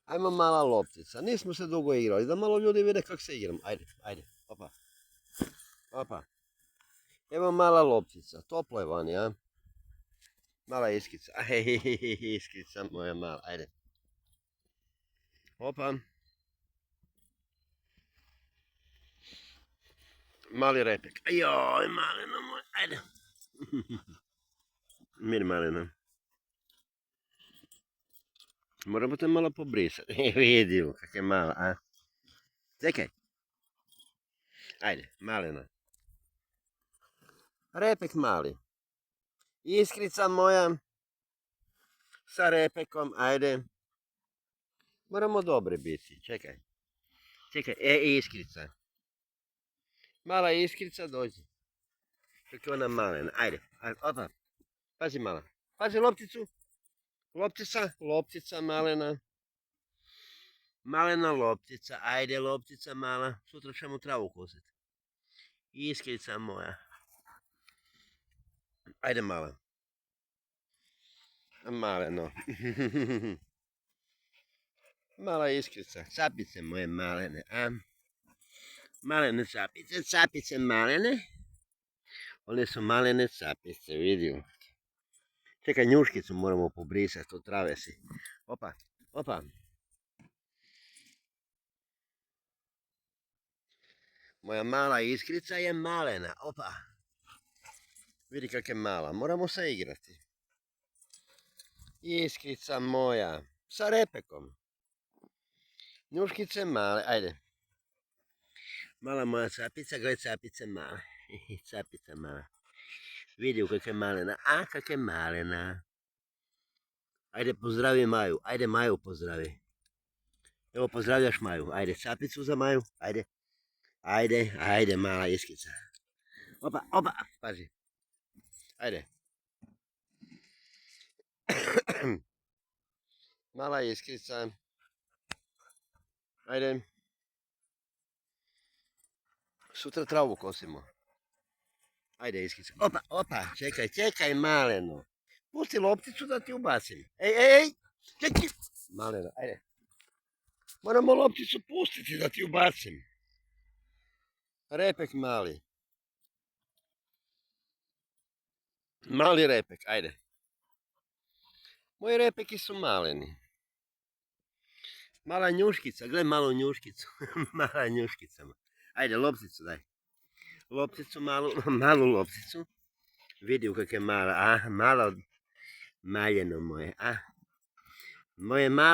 Ajmo mala loptica. Nismo se dugo igrali. Da malo ljudi vide kako se igramo. Ajde, ajde. Opa. Opa. Evo mala loptica. Toplo je vani, a? Mala iskica. Iskica moja mala. Ajde. Opa. Mali repek. Joj, malena moja. Ajde. Mir malena. Moramo te malo pobrisati. Vidimo kak je mala, a? Čekaj. Ajde, malena. Repek mali. Iskrica moja. Sa repekom, ajde. Moramo dobri biti. Čekaj. Čekaj, iskrica. Mala iskrica, dođi. Kako je ona malena. Ajde, opa. Pazi mala. Pazi lopticu. Loptica, loptica malena. Malena loptica. Ajde loptica mala. Sutra ćemo travu kositi. Iskrica moja. Ajde mala. Maleno. Mala iskrica. Capice moje malene, a? Malene capice, capice malene. One su malene capice, vidio. Čekaj, njuškicu moramo pobrisati od travesi. Opa, opa. Moja mala iskrica je malena, opa. Vidi kak je mala, moramo se igrati. Iskrica moja, sa repekom. Njuškice male, ajde. Mala moja capica, gled capice male. Capica mala. Vidi kak je malena, a kak je malena. Ajde pozdravi Maju, ajde Maju pozdravi. Evo pozdravljaš Maju, ajde capicu za Maju, ajde. Ajde, ajde mala iskica. Opa, opa, pazi. Ajde. Mala iskrica. Ajde. Sutra travu kosimo. Ajde iskica. Opa, opa, čekaj, čekaj maleno. Pusti lopticu da ti ubacim. Ej, čekaj. Maleno, ajde. Moramo lopticu pustiti da ti ubacim. Repek mali. Mali repek, ajde. Moji repeki su maleni. Mala njuškica, gledaj malu njuškicu. Mala njuškica. Ajde, lopticu daj. Lopticu, malu lopticu. Vidi kak je mala, a? Malo maljeno moje, a? Moje male